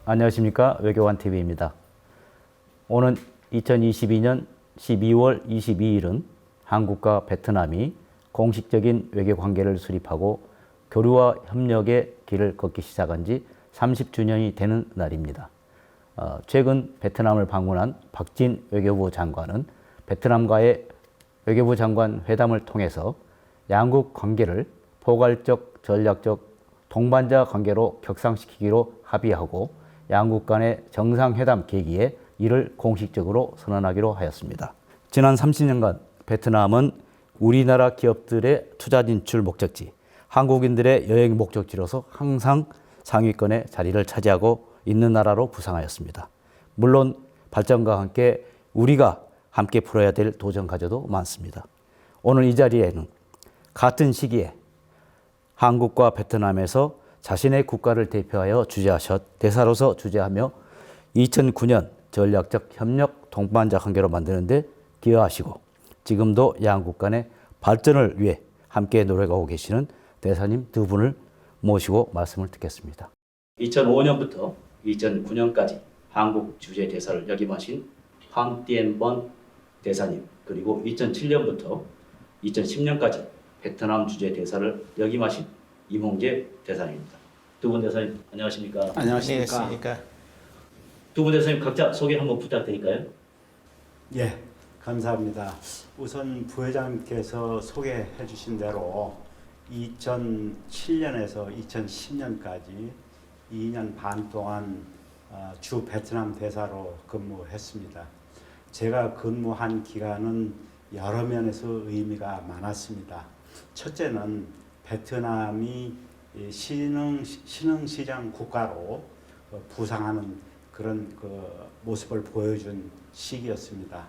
안녕하십니까. 외교관 TV입니다. 오는 2022년 12월 22일은 한국과 베트남이 공식적인 외교 관계를 수립하고 교류와 협력의 길을 걷기 시작한 지 30주년이 되는 날입니다. 최근 베트남을 방문한 박진 외교부 장관은 베트남과의 외교부 장관 회담을 통해서 양국 관계를 포괄적, 전략적, 동반자 관계로 격상시키기로 합의하고 양국 간의 정상회담 계기에 이를 공식적으로 선언하기로 하였습니다. 지난 30년간 베트남은 우리나라 기업들의 투자 진출 목적지, 한국인들의 여행 목적지로서 항상 상위권의 자리를 차지하고 있는 나라로 부상하였습니다. 물론 발전과 함께 우리가 함께 풀어야 될 도전 과제도 많습니다. 오늘 이 자리에는 같은 시기에 한국과 베트남에서 자신의 국가를 대표하여 대사로서 주재하며 2009년 전략적 협력 동반자 관계로 만드는 데 기여하시고 지금도 양국 간의 발전을 위해 함께 노력하고 계시는 대사님 두 분을 모시고 말씀을 듣겠습니다. 2005년부터 2009년까지 한국 주재 대사를 역임하신 황띠엔번 대사님, 그리고 2007년부터 2010년까지 베트남 주재 대사를 역임하신 임홍재 대사님입니다. 두 분 대사님 안녕하십니까? 안녕하십니까? 두 분 대사님 각자 소개 한번 부탁드릴까요? 예, 감사합니다. 우선 부회장님께서 소개해 주신 대로 2007년에서 2010년까지 2년 반 동안 주 베트남 대사로 근무했습니다. 제가 근무한 기간은 여러 면에서 의미가 많았습니다. 첫째는 베트남이 신흥시장 국가로 부상하는 그런 모습을 보여준 시기였습니다.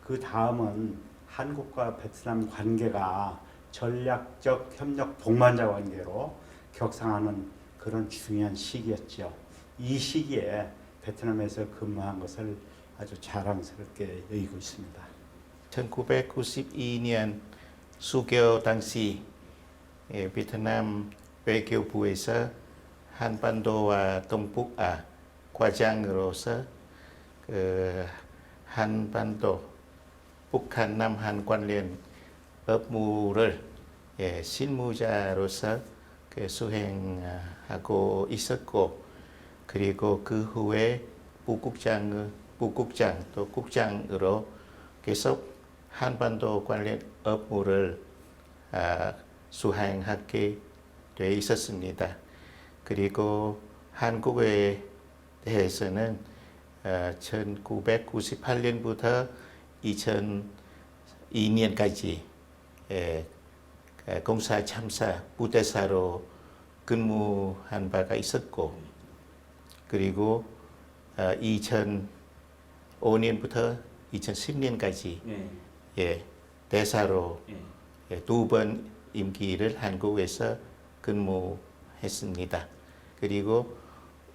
그 다음은 한국과 베트남 관계가 전략적 협력 동반자 관계로 격상하는 그런 중요한 시기였죠. 이 시기에 베트남에서 근무한 것을 아주 자랑스럽게 여기고 있습니다. 1992년 수교 당시 베트남 외교부에서 한반도와 동북아 과장으로서 한반도, 북한, 남한 관련 업무를 실무자로서 수행하고 있었고, 그리고 그 후에 부국장 또 국장으로 계속 한반도 관련 업무를 수행하게 돼 있었습니다. 그리고 한국에 대해서는 1998년부터 2002년까지 공사 참사 부대사로 근무한 바가 있었고, 그리고 2005년부터 2010년까지 대사로 두 번 임기를 한국에서 근무했습니다. 그리고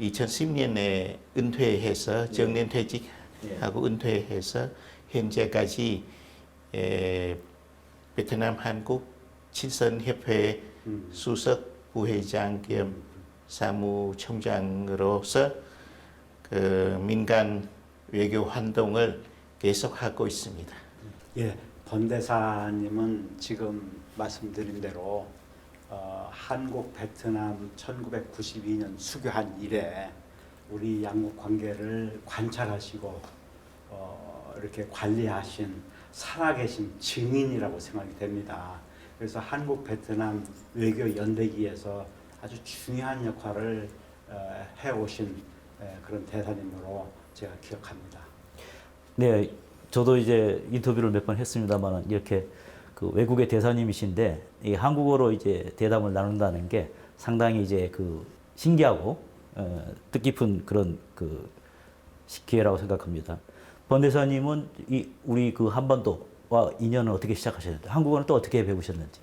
2010년에 은퇴해서 정년퇴직하고 은퇴해서 현재까지 베트남 한국 친선협회 수석 부회장 겸 사무총장으로서 민간 외교 활동을 계속하고 있습니다. 예, 번 대사님은 지금 말씀드린 대로 한국 베트남 1992년 수교한 이래 우리 양국 관계를 관찰하시고 이렇게 관리하신 살아계신 증인이라고 생각이 됩니다. 그래서 한국 베트남 외교 연대기에서 아주 중요한 역할을 해오신 그런 대사님으로 제가 기억합니다. 네, 저도 이제 인터뷰를 몇 번 했습니다만 이렇게 그 외국의 대사님이신데 이 한국어로 이제 대담을 나눈다는 게 상당히 이제 그 신기하고 뜻깊은 그런 그 기회라고 생각합니다. 번 대사님은 우리 그 한반도와 인연을 어떻게 시작하셨는지, 한국어는 또 어떻게 배우셨는지?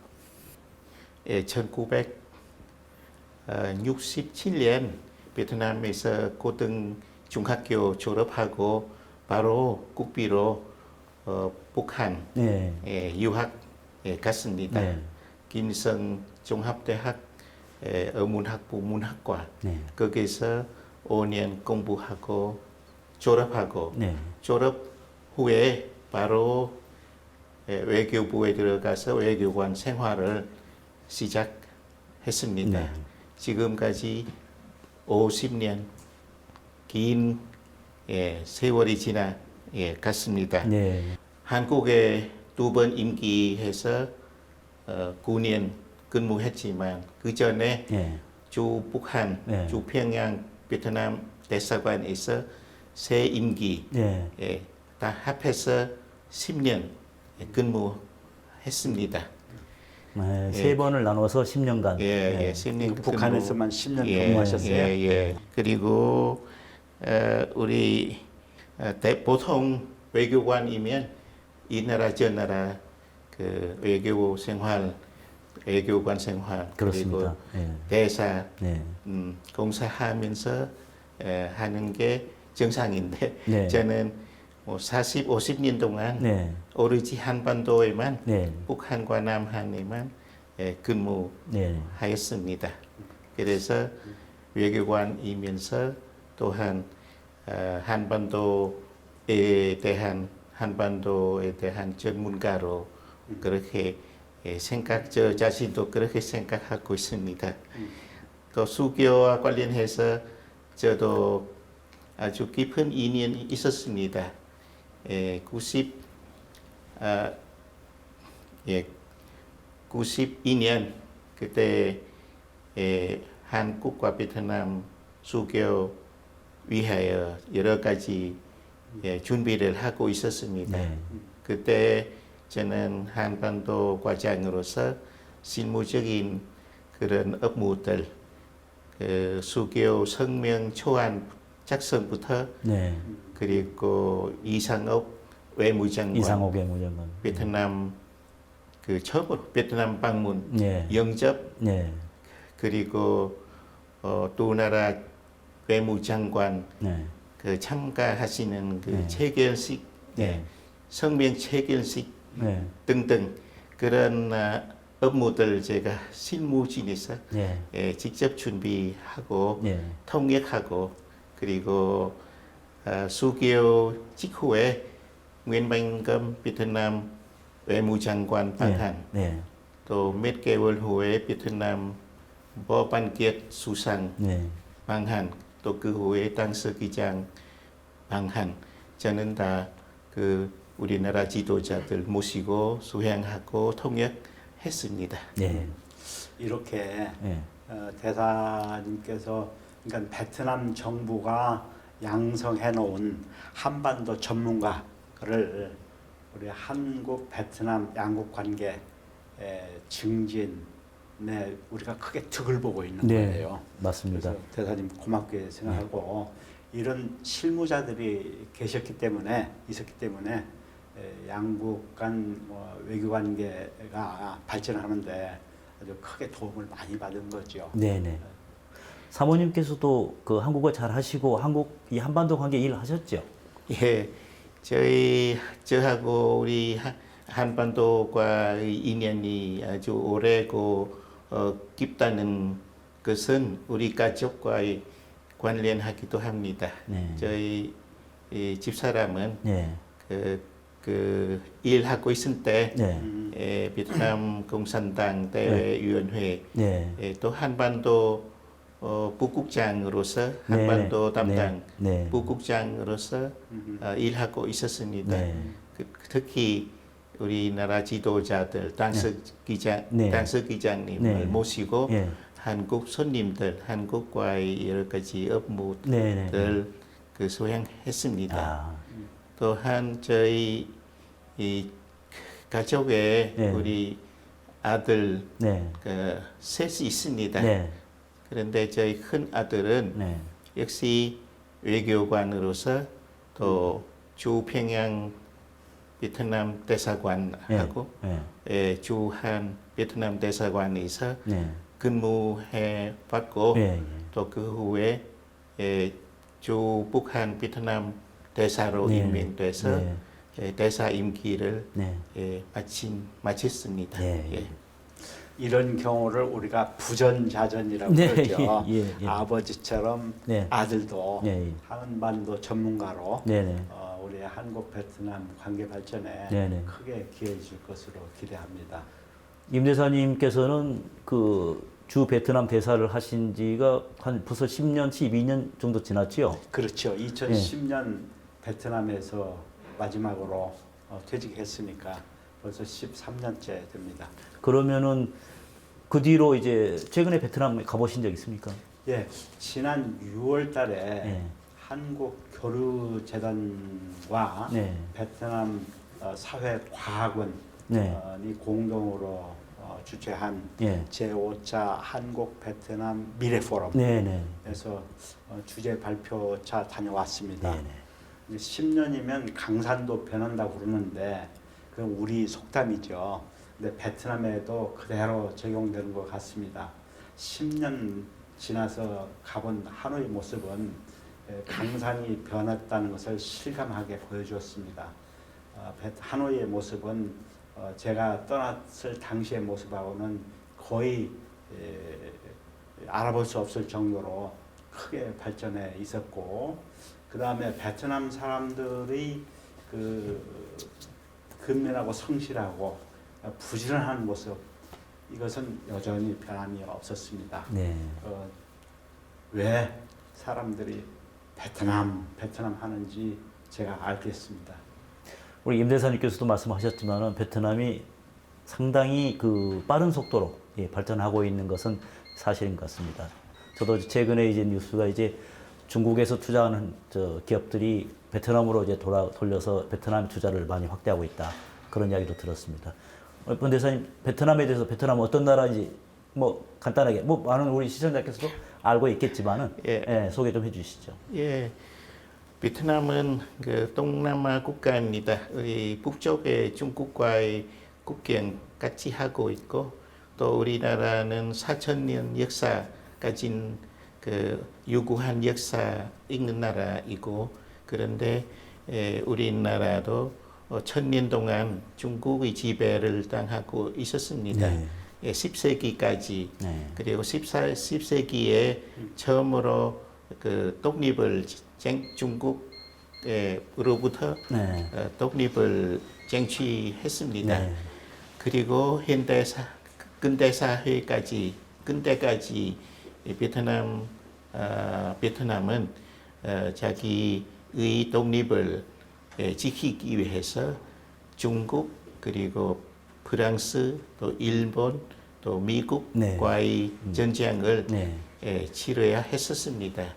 예, 1967년 베트남에서 고등 중학교 졸업하고 바로 국비로 북한 유학 갔습니다. 김성 종합대학 어문학부 문학과 거기서 5년 공부하고 졸업하고 네. 졸업 후에 바로 외교부에 들어가서 외교관 생활을 시작했습니다. 네. 지금까지 50년 긴 세월이 지나 갔습니다. 네. 한국에 2번 임기해서 9년 근무했지만 그 전에 네. 주 북한, 네. 주 평양, 베트남 대사관에서 새 임기 네. 다 합해서 10년 근무했습니다. 네. 세 번을 나눠서 10년간. 네. 10년 북한에서만 10년 예, 근무하셨어요. 예. 그리고 우리 보통 외교관이면 이 나라 저 나라 그 외교관 생활 그렇습니다. 그리고 네. 대사 네. 공사하면서 하는 게 정상인데 네. 저는 뭐 40, 50년 동안 네. 오로지 한반도에만 네. 북한과 남한에만 네. 근무하였습니다. 그래서 외교관이면서 또한 한반도에 대한 전문가로 그렇게 저 자신도 그렇게 생각하고 있습니다. 또 수교와 관련해서 저도 아주 깊은 인연이 있었습니다. 92년 그때 한국과 베트남 수교 위하여 여러 가지 준비를 하고 있었습니다. 네. 그때 저는 한반도 과장으로서 실무적인 그런 업무들, 그 수교 성명 초안 작성부터 네. 그리고 이상옥 외무장관, 이상옥 외무장관. 베트남 그 처음으로 베트남 방문 네. 영접 네. 그리고 두 나라 외무장관 네. 그 참가하시는 그 네. 체결식, 네. 성명 체결식 네. 등등 그런 업무들 제가 실무진에서 네. 직접 준비하고 네. 통역하고 그리고 수교 직후에 nguyễn văn 검 베트남 외무장관 방한 네. 또 몇 개월 후에 베트남 버반kiet 수상 네. 방한 또 그 후에 당서기장 방한 저는 다 그 우리나라 지도자들 모시고 수행하고 통역했습니다. 네. 이렇게 네. 대사님께서 그러니까 베트남 정부가 양성해 놓은 한반도 전문가를 우리 한국 베트남 양국 관계 증진에 우리가 크게 득을 보고 있는 네. 거예요. 맞습니다. 그래서 대사님 고맙게 생각하고 이런 실무자들이 있었기 때문에 양국 간 외교 관계가 발전하는데 아주 크게 도움을 많이 받은 거죠. 네네. 사모님께서도 그 한국어 잘 하시고 이 한반도 관계 일 하셨죠? 예, 저하고 우리 한반도과의 인연이 아주 오래고 깊다는 것은 우리 가족과의 관련하기도 합니다. 네. 저희 집사람은 네. 그 일하고 있을 때 네. 베트남 공산당 대외위원회 네. 또 한반도 부국장으로서 한반도 담당 네. 부국장으로서 일하고 있었습니다. 네. 특히 우리나라 지도자들 네. 당서기장님을 네. 모시고 네. 한국 손님들, 한국과의 여러 가지 업무들 네. 그 수행했습니다. 아. 또한 저희 이 가족에 네. 우리 아들 네. 셋이 있습니다. 네. 그런데 저희 큰 아들은 네. 역시 외교관으로서 또 주평양 베트남 대사관하고 네. 주한 베트남 대사관에서 네. 근무해 봤고 네. 또 그 후에 주 북한 베트남 대사로 네. 임명돼서 네. 대사 임기를 네. 마쳤습니다. 네. 예. 이런 경우를 우리가 부전자전이라고 네, 그러죠. 예. 아버지처럼 네. 아들도 예. 한반도 전문가로 네네. 우리 한국 베트남 관계 발전에 네네. 크게 기여해 줄 것으로 기대합니다. 임 대사님께서는 그 주 베트남 대사를 하신 지가 한 벌써 10년, 12년 정도 지났지요? 그렇죠. 2010년 베트남에서 마지막으로 퇴직했으니까 벌써 13년째 됩니다. 그러면은 그 뒤로 이제 최근에 베트남 가보신 적 있습니까? 예, 지난 6월 달에 네. 한국 교류재단과 네. 베트남 사회과학원이 네. 공동으로 주최한 예. 제5차 한국 베트남 미래 포럼에서 네네. 주제 발표차 다녀왔습니다. 네네. 10년이면 강산도 변한다고 그러는데 그건 우리 속담이죠. 근데 베트남에도 그대로 적용되는 것 같습니다. 10년 지나서 가본 하노이 모습은 강산이 변했다는 것을 실감하게 보여주었습니다. 하노이의 모습은 제가 떠났을 당시의 모습하고는 거의 알아볼 수 없을 정도로 크게 발전해 있었고, 그 다음에 베트남 사람들의 그 근면하고 성실하고 부지런한 모습, 이것은 여전히 변함이 없었습니다. 네. 왜 사람들이 베트남 하는지 제가 알겠습니다. 우리 임 대사님께서도 말씀하셨지만은 베트남이 상당히 그 빠른 속도로 발전하고 있는 것은 사실인 것 같습니다. 저도 최근에 이제 뉴스가 이제 중국에서 투자하는 기업들이 베트남으로 이제 돌려서 베트남 투자를 많이 확대하고 있다. 그런 이야기도 들었습니다. 본 대사님, 베트남에 대해서 베트남은 어떤 나라인지 뭐 간단하게 뭐 많은 우리 시청자께서도 알고 있겠지만은 소개 좀 해주시죠. 예, 베트남은 그 동남아 국가입니다. 우리 북쪽에 중국과의 국경 같이 하고 있고, 또 우리나라는 4,000년 역사 가진 그 유구한 역사 있는 나라이고, 그런데 우리나라도 1,000년 동안 중국의 지배를 당하고 있었습니다. 네. 10세기까지. 네. 그리고 10세기에 처음으로 그 독립을 중국으로부터 네. 독립을 쟁취했습니다. 네. 그리고 근대까지 이 베트남은 자기의 독립을 지키기 위해서 중국, 그리고 프랑스, 또 일본, 또 미국과의 전쟁을 치러야 했었습니다.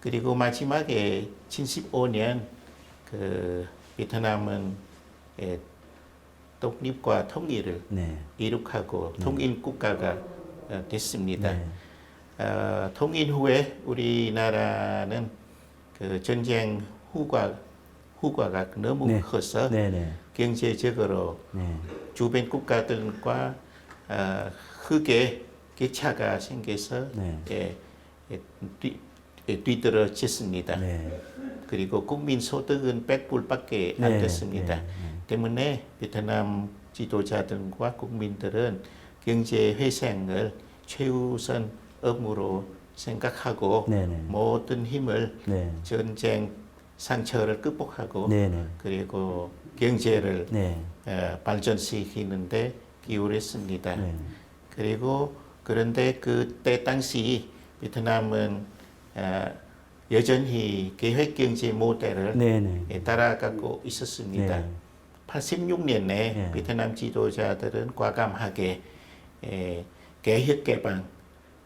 그리고 마지막에 75년 그 베트남은 독립과 통일을 이룩하고 통일 국가가 됐습니다. 통일 후에 우리나라는 그 전쟁 후과가 너무 커서 경제적으로 주변 국가들과 흑의 격차가 생겨서 뒤떨어졌습니다. 그리고 국민 소득은 100불밖에 안 됐습니다. 때문에 베트남 지도자들과 국민들은 경제 회생을 최우선 업무로 생각하고 모든 힘을 전쟁 상처를 극복하고 그리고 경제를 발전시키는데 기울였습니다. 그리고 그런데 그때 당시 베트남은 여전히 계획 경제 모델을 따라가고 있었습니다. 86년에 베트남 지도자들은 과감하게 개혁 개방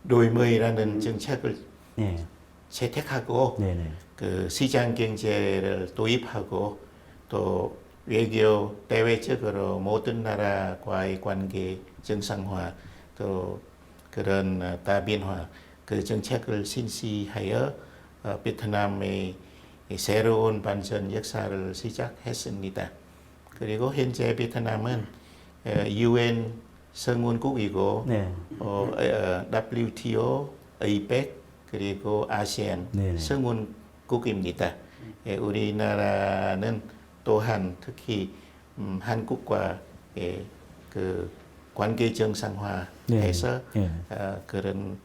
노이머이라는 정책을 채택하고 그 시장 경제를 도입하고 또 외교 대외적으로 모든 나라과의 관계 정상화 또 그런 다변화 그 정책을 실시하여 베트남의 새로운 반전 역사를 시작했습니다. 그리고 현재 베트남은 UN 성원국이고 WTO, APEC 그리고 아세안 성원국입니다. 우리나라는 또한 특히 한국과 그 관계 정상화해서 예. 그런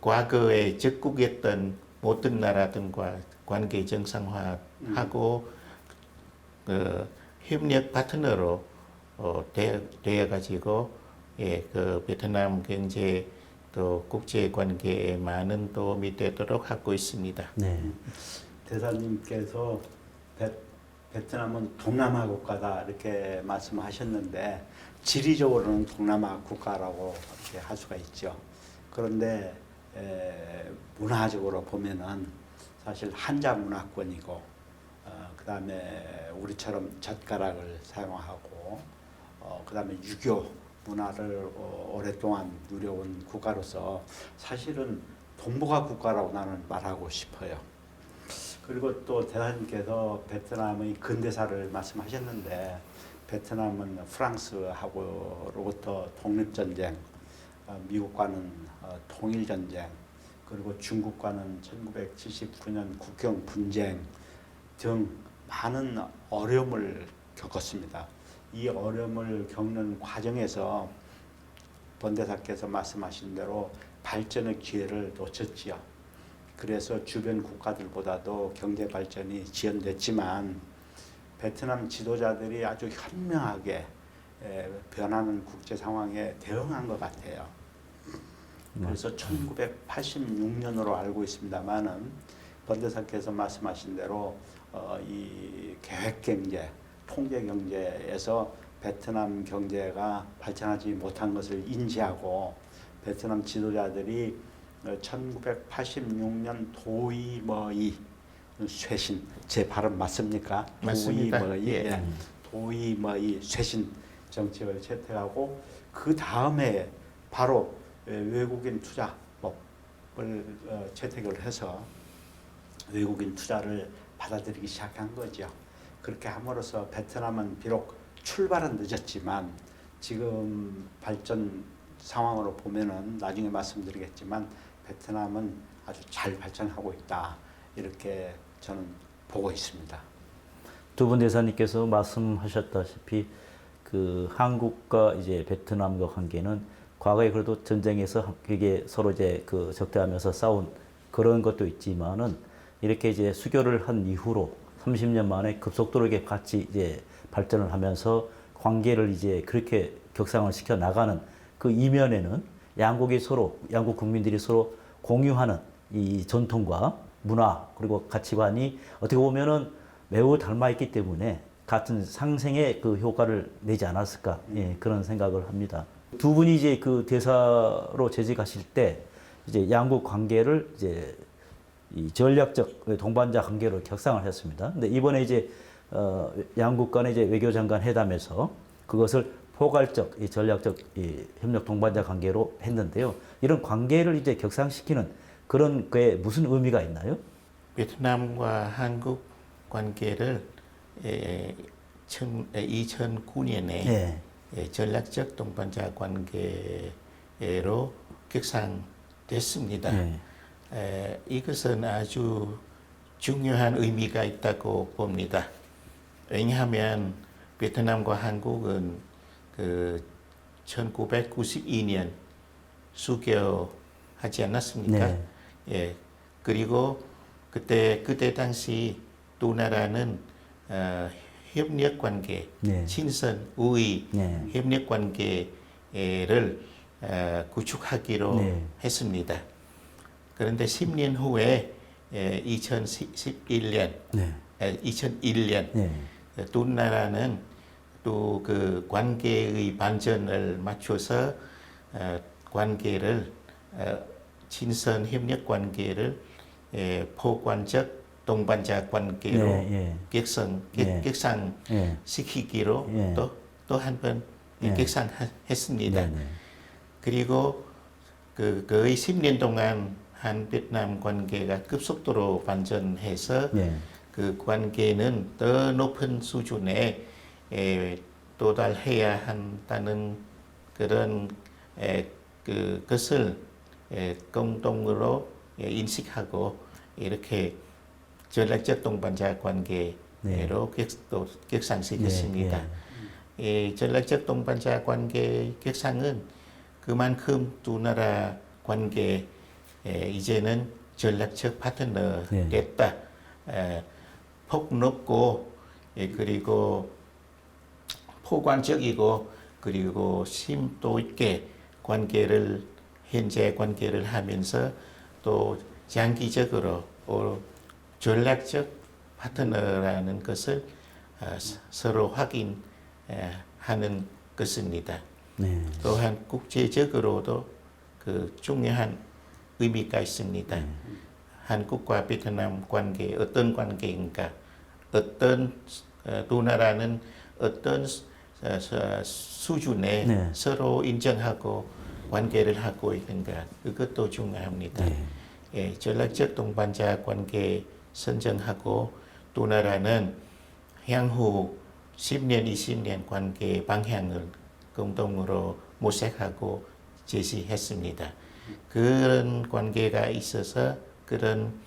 과거에 적국했던 모든 나라들과 관계 정상화하고 그 협력 파트너로 되어 가지고 그 베트남 경제 또 국제 관계에 많은 도움이 되도록 하고 있습니다. 네. 대사님께서 베트남은 동남아 국가다 이렇게 말씀하셨는데 지리적으로는 동남아 국가라고 이렇게 할 수가 있죠. 그런데 문화적으로 보면은 사실 한자 문화권이고 그다음에 우리처럼 젓가락을 사용하고 그다음에 유교 문화를 오랫동안 누려온 국가로서 사실은 동북아 국가라고 나는 말하고 싶어요. 그리고 또 대사님께서 베트남의 근대사를 말씀하셨는데 베트남은 프랑스하고로부터 독립전쟁, 미국과는 통일전쟁, 그리고 중국과는 1979년 국경 분쟁 등 많은 어려움을 겪었습니다. 이 어려움을 겪는 과정에서 본대사께서 말씀하신 대로 발전의 기회를 놓쳤지요. 그래서 주변 국가들보다도 경제 발전이 지연됐지만 베트남 지도자들이 아주 현명하게 변하는 국제 상황에 대응한 것 같아요. 그래서 1986년으로 알고 있습니다만은 본대사께서 말씀하신 대로 이 계획 경제, 통제 경제에서 베트남 경제가 발전하지 못한 것을 인지하고 베트남 지도자들이 1986년 도이머이 쇄신, 제 발음 맞습니까? 맞습니다. 도이머이, 예. 도이머이 쇄신 정책을 채택하고 그 다음에 바로 외국인 투자법을 채택을 해서 외국인 투자를 받아들이기 시작한 거죠. 그렇게 함으로써 베트남은 비록 출발은 늦었지만 지금 발전 상황으로 보면은 나중에 말씀드리겠지만 베트남은 아주 잘 발전하고 있다. 이렇게 저는 보고 있습니다. 두 분 대사님께서 말씀하셨다시피 그 한국과 이제 베트남과 관계는 과거에 그래도 전쟁에서 그게 서로 이제 그 적대하면서 싸운 그런 것도 있지만은 이렇게 이제 수교를 한 이후로 30년 만에 급속도로 이렇게 같이 이제 발전을 하면서 관계를 이제 그렇게 격상을 시켜 나가는 그 이면에는 양국이 서로, 양국 국민들이 서로 공유하는 이 전통과 문화 그리고 가치관이 어떻게 보면은 매우 닮아 있기 때문에 같은 상생의 그 효과를 내지 않았을까 그런 생각을 합니다. 두 분이 이제 그 대사로 재직하실 때 이제 양국 관계를 이제 이 전략적 동반자 관계로 격상을 했습니다. 근데 이번에 이제 양국 간의 이제 외교장관 회담에서 그것을 포괄적, 이 전략적 이 협력 동반자 관계로 했는데요. 이런 관계를 이제 격상시키는 그런 게 무슨 의미가 있나요? 베트남과 한국 관계를 2009년에 예. 전략적 동반자 관계로 격상됐습니다. 이것은 아주 중요한 의미가 있다고 봅니다. 왜냐하면 베트남과 한국은 그 1992년 수교하지 않았습니까? 네. 예. 그리고 그때 당시 두 나라는 협력 관계, 네. 친선 우위 네. 협력 관계를 구축하기로 네. 했습니다. 그런데 10년 후에 2011년, 네. 2001년 네. 두 나라는 또 그 관계의 반전을 맞춰서 관계를 친선 협력 관계를 포괄적 동반자 관계로 격상시키기로 또 한 번 격상했습니다. 그리고 거의 10년 동안 한 베트남 관계가 급속도로 발전해서 그 관계는 더 높은 수준에 도달해야 한다는 그런 그것을 공동으로 인식하고 이렇게 전략적 동반자 관계로 격상시켰습니다. 전략적 동반자 관계 격상은 그만큼 두 나라 관계 이제는 전략적 파트너 네. 됐다. 폭넓고 그리고 포괄적이고 그리고 심도 있게 현재 관계를 하면서 또 장기적으로 전략적 파트너라는 것을 서로 확인하는 것입니다. 네. 또한 국제적으로도 그 중요한 의미가 있습니다. 한국과 베트남 관계 어떤 관계인가? 두 나라는 어떤 수준에 네. 서로 인정하고 관계를 하고 있는가? 그것도 중요합니다. 네. 전략적 동반자 관계 선정하고 두 나라는 향후 10년, 20년 관계 방향을 공동으로 모색하고 제시했습니다. 그런 관계가 있어서 그런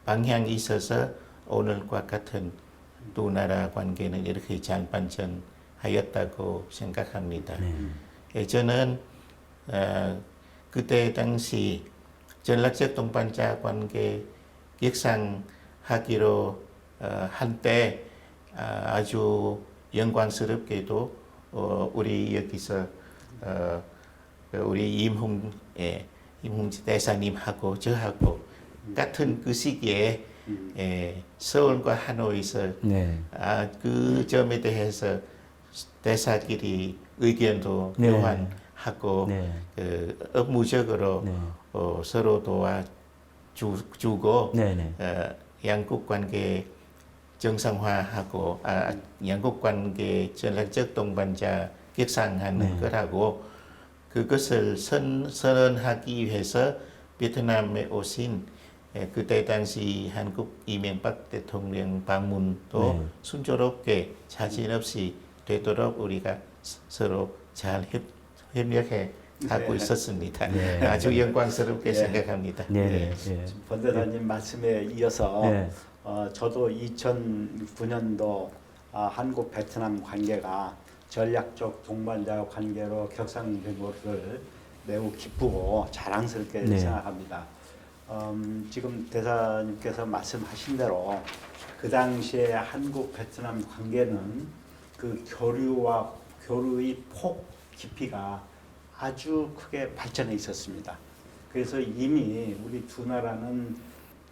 방향이 있어서 오늘과 같은 두 나라 관계는 이렇게 잘 발전하였다고 생각합니다. 저는 그때 당시 전략적 동반자 관계 격상하기로 한때 아주 영광스럽게도 우리 여기서 우리 임홍 대사님하고 저하고 같은 그 시기에 서울과 하노이에서 네. 그 점에 대해서 대사끼리 의견도 네. 교환하고 네. 업무적으로 네. 서로 도와주고 네. 네. 양국 관계 정상화하고 양국 관계 전략적 동반자 격상하는 네. 거라고 그것을 선언하기 위해서 베트남에 오신 그때 당시 한국 이명박 대통령 방문도 네. 순조롭게 자진 없이 되도록 우리가 서로 잘 협력해 가고 있었습니다. 네. 아주 영광스럽게 생각합니다. 네. 네. 번 대사님 말씀에 이어서 네. 저도 2009년도 한국 베트남 관계가 전략적 동반자 관계로 격상된 것을 매우 기쁘고 자랑스럽게 네. 생각합니다. 지금 대사님께서 말씀하신 대로 그 당시에 한국 베트남 관계는 그 교류의 폭 깊이가 아주 크게 발전해 있었습니다. 그래서 이미 우리 두 나라는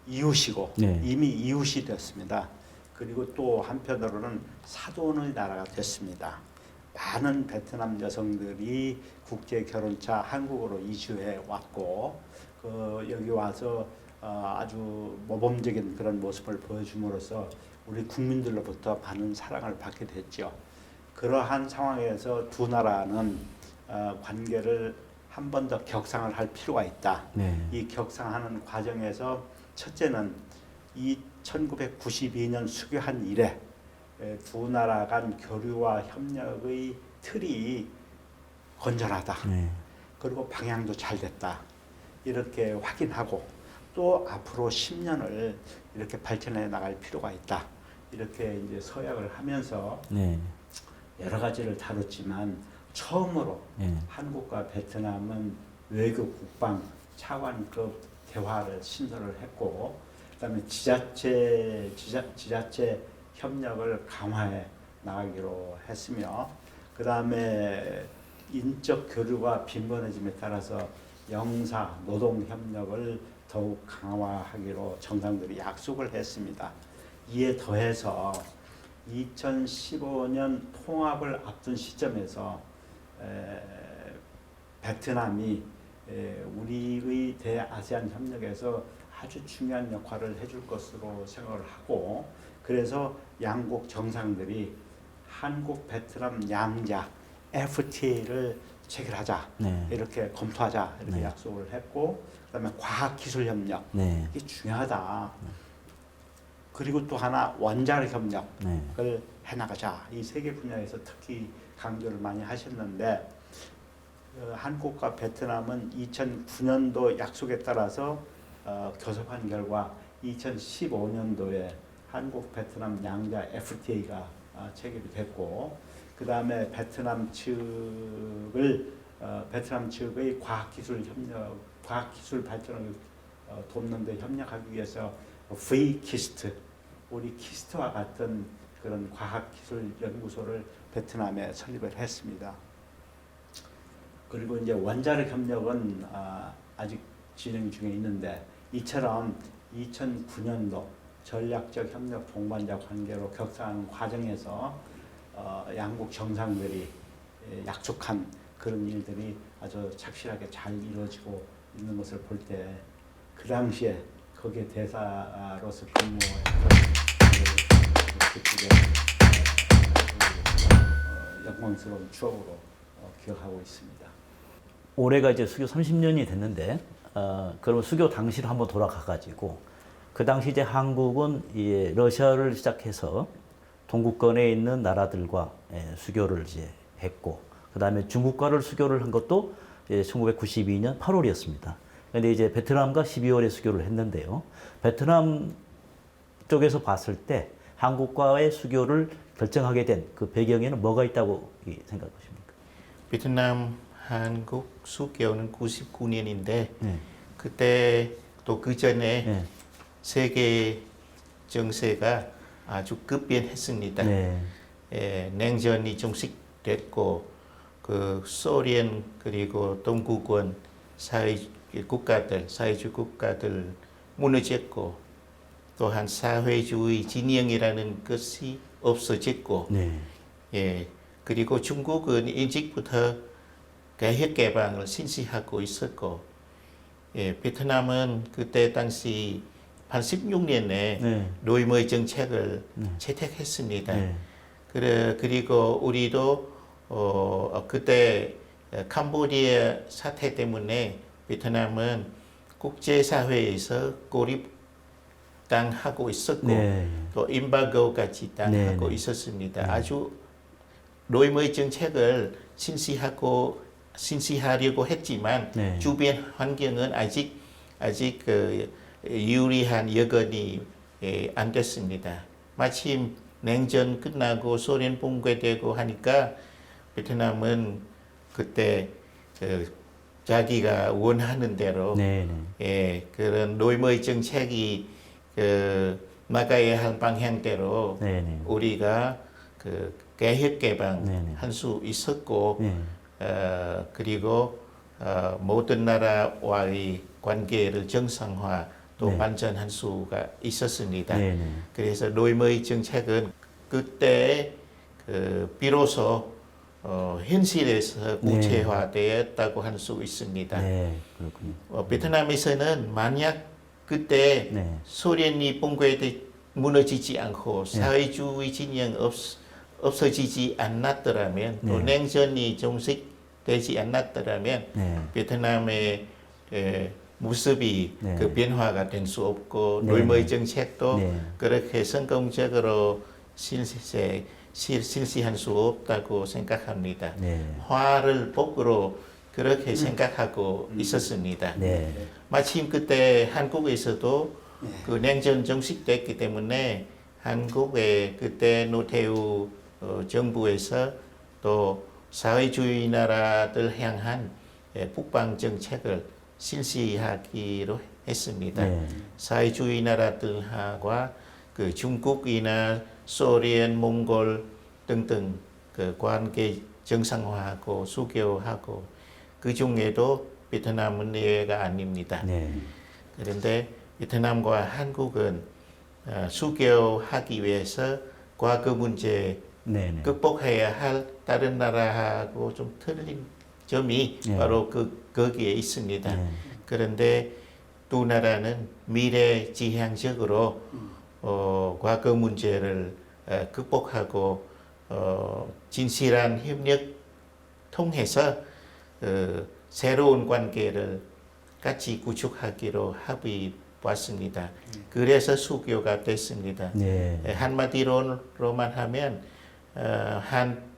이웃이고 네. 이미 이웃이 됐습니다. 그리고 또 한편으로는 사돈의 나라가 됐습니다. 많은 베트남 여성들이 국제 결혼차 한국으로 이주해 왔고 여기 와서 아주 모범적인 그런 모습을 보여줌으로써 우리 국민들로부터 많은 사랑을 받게 됐죠. 그러한 상황에서 두 나라는 관계를 한 번 더 격상을 할 필요가 있다. 네. 이 격상하는 과정에서 첫째는 1992년 수교한 이래 두 나라 간 교류와 협력의 틀이 건전하다. 네. 그리고 방향도 잘 됐다. 이렇게 확인하고 또 앞으로 10년을 이렇게 발전해 나갈 필요가 있다. 이렇게 이제 서약을 하면서 네. 여러 가지를 다뤘지만 처음으로 네. 한국과 베트남은 외교 국방 차관급 대화를 신설을 했고 그다음에 지자체 협력을 강화해 나가기로 했으며 그다음에 인적 교류가 빈번해짐에 따라서 영사 노동 협력을 더욱 강화하기로 정상들이 약속을 했습니다. 이에 더해서 2015년 통합을 앞둔 시점에서 베트남이 우리의 대아세안 협력에서 아주 중요한 역할을 해줄 것으로 생각을 하고 그래서 양국 정상들이 한국 베트남 양자 FTA를 체결하자 네. 이렇게 검토하자 이렇게 네. 약속을 했고 그다음에 과학기술 협력 네. 이게 중요하다. 그리고 또 하나 원자력 협력을 네. 해나가자. 이 세 개 분야에서 특히 강조를 많이 하셨는데 한국과 베트남은 2009년도 약속에 따라서 교섭한 결과 2015년도에 한국 베트남 양자 FTA가 체결이 됐고 그다음에 베트남 측의 과학기술 발전을 돕는 데 협력하기 위해서 V-키스트, 우리 키스트와 같은 그런 과학기술 연구소를 베트남에 설립을 했습니다. 그리고 이제 원자력 협력은 아직 진행 중에 있는데 이처럼 2009년도 전략적 협력 동반자 관계로 격상하는 과정에서 양국 정상들이 약속한 그런 일들이 아주 착실하게 잘 이루어지고 있는 것을 볼 때 그 당시에 거기에 대사로서 근무했던 그쪽에 영광스러운 추억으로 기억하고 있습니다. 올해가 이제 수교 30년이 됐는데, 그러면 수교 당시로 한번 돌아가가지고, 그 당시 이제 한국은 이제 러시아를 시작해서 동구권에 있는 나라들과 수교를 이제 했고, 그 다음에 중국과를 수교를 한 것도 1992년 8월이었습니다. 근데 이제 베트남과 12월에 수교를 했는데요. 베트남 쪽에서 봤을 때 한국과의 수교를 결정하게 된 그 배경에는 뭐가 있다고 생각하십니까? 베트남 한국 수교는 99년인데 그때 또 그 전에 네. 세계 정세가 아주 급변했습니다. 냉전이 종식됐고 그 소련 그리고 동구권 사회주의 국가들 무너졌고 또한 사회주의 진영이라는 것이 없어졌고 그리고 중국은 일찍부터 개혁 개방을 실시하고 있었고 베트남은 그때 당시 86년에 노이머의 정책을 채택했습니다. 그리고 우리도 그때 캄보디아 사태 때문에 베트남은 국제사회에서 고립당하고 있었고 또 임바고까지 당하고 있었습니다. 아주 노이머의 정책을 실시하려고 했지만 주변 환경은 아직 그 유리한 여건이 안 됐습니다. 마침 냉전 끝나고 소련 붕괴되고 하니까 베트남은 그때 자기가 원하는 대로 그런 노이머의 정책이 나가야 할 방향대로 우리가 그 개혁 개방할 수 있었고 그리고 모든 나라와의 관계를 정상화 또 발전할 수가 있었습니다. 그래서 노이머의 정책은 그때 비로소 현실에서 구체화되었다고 할 수 있습니다. 그렇군요. 베트남에서는 만약 그때 소련이 무너지지 않고 사회주의 진영 없어지지 않았더라면 또 냉전이 종식되지 않았더라면 베트남의 모습이 그 변화가 될 수 없고 노이머의 정책도 그렇게 성공적으로 실시할 수 없다고 생각합니다. 화를 복으로 그렇게 생각하고 있었습니다. 마침 그때 한국에서도 그 냉전 종식됐기 때문에 한국의 그때 노태우 정부에서 또 사회주의 나라들 향한 북방 정책을 실시하기로 했습니다. 사회주의 나라들과 그 중국이나 소련, 몽골 등등 그 관계 정상화하고 수교하고 그 중에도 베트남은 예외가 아닙니다. 그런데 베트남과 한국은 수교하기 위해서 과거 문제 극복해야 할 다른 나라하고 좀 틀린 점이 바로 거기에 있습니다. 그런데 두 나라는 미래지향적으로 과거 문제를 극복하고 진실한 협력 통해서 새로운 관계를 같이 구축하기로 합의 왔습니다. 그래서 수교가 됐습니다. 한마디로만 하면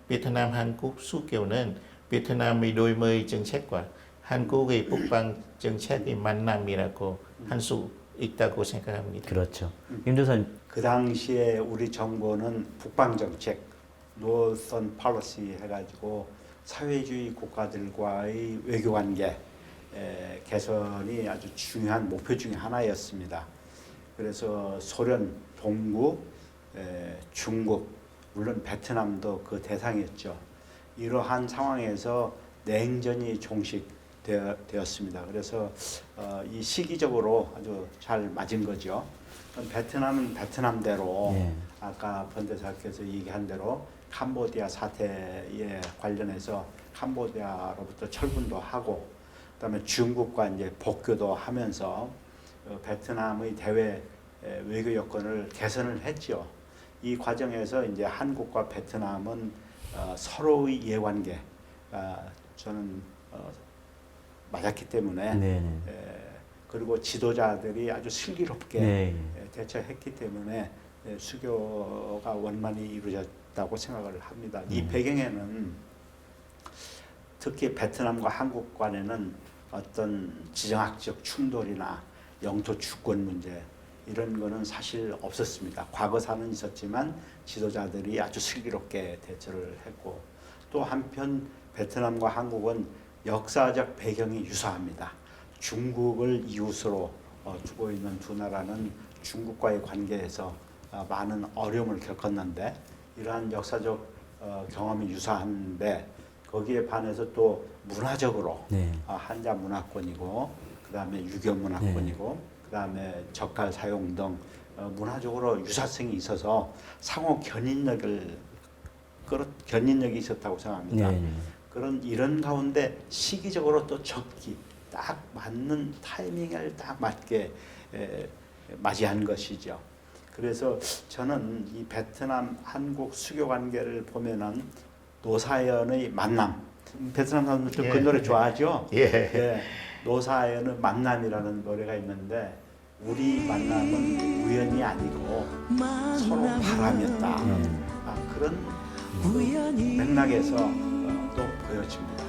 베트남 한국 수교는 베트남의 노이머의 정책과 한국의 북방 정책의 만남이라고 할 수 있다고 생각합니다. 그렇죠. 임 조사님. 그 당시에 우리 정부는 북방 정책, 노선 팔러시 해가지고 사회주의 국가들과의 외교관계 개선이 아주 중요한 목표 중에 하나였습니다. 그래서 소련, 동구, 중국, 물론 베트남도 그 대상이었죠. 이러한 상황에서 냉전이 종식되었습니다. 그래서 이 시기적으로 아주 잘 맞은 거죠. 베트남은 베트남대로 예. 아까 번대사께서 얘기한 대로 캄보디아 사태에 관련해서 캄보디아로부터 철군도 하고 그다음에 중국과 이제 복교도 하면서 베트남의 대외 외교 여건을 개선을 했죠. 이 과정에서 이제 한국과 베트남은 서로의 이해관계 저는 맞았기 때문에 네네. 그리고 지도자들이 아주 슬기롭게 네. 대처했기 때문에 수교가 원만히 이루어졌다고 생각을 합니다. 이 배경에는 특히 베트남과 한국 간에는 어떤 지정학적 충돌이나 영토 주권 문제 이런 거는 사실 없었습니다. 과거사는 있었지만 지도자들이 아주 슬기롭게 대처를 했고 또 한편 베트남과 한국은 역사적 배경이 유사합니다. 중국을 이웃으로 두고 있는 두 나라는 중국과의 관계에서 많은 어려움을 겪었는데 이러한 역사적 경험이 유사한데 거기에 반해서 또 문화적으로 네. 한자 문화권이고 그다음에 유교 문화권이고 그다음에 젓갈 사용 등 문화적으로 유사성이 있어서 상호 견인력이 있었다고 생각합니다. 네. 그런 이런 가운데 시기적으로 또 적기 딱 맞는 타이밍을 딱 맞게 맞이한 것이죠. 그래서 저는 이 베트남 한국 수교 관계를 보면은 노사연의 만남. 베트남 사람들 그 노래 좋아하죠? 예. 노사연의 만남이라는 노래가 있는데 우리 만남은 우연이 아니고 서로 바람이었다. 그런 맥락에서 또 보여집니다.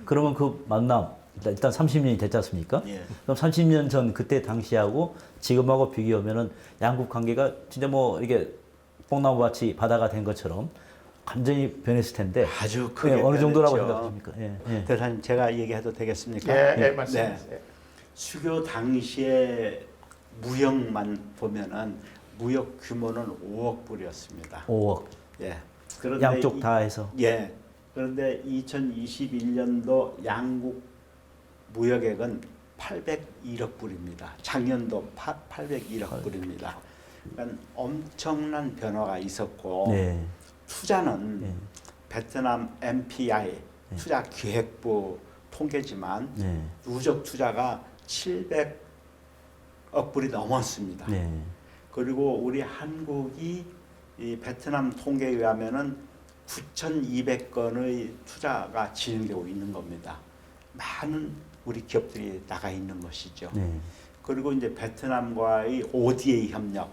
그러면 그 만남 일단 30년이 됐지 않습니까? 예. 그럼 30년 전 그때 당시하고 지금하고 비교하면은 양국 관계가 진짜 뭐 이게 뽕나무밭이 바다가 된 것처럼 완전히 변했을 텐데 아주 크게 어느 정도라고 변했죠. 생각하십니까? 예. 대사님 제가 얘기해도 되겠습니까? 예, 말씀하세요. 수교 당시에 무역만 보면은 무역 규모는 5억 불이었습니다. 5억. 예. 그런데 양쪽 다 해서. 예. 그런데 2021년도 양국 무역액은 801억 불입니다. 작년도 801억 불입니다. 그러니까 엄청난 변화가 있었고 네. 투자는 네. 베트남 MPI 투자기획부 통계지만 네. 누적 투자가 700억 불이 넘었습니다. 네. 그리고 우리 한국이 이 베트남 통계에 의하면은 9,200건의 투자가 진행되고 있는 겁니다. 많은 우리 기업들이 나가 있는 것이죠. 네. 그리고 이제 베트남과의 ODA 협력,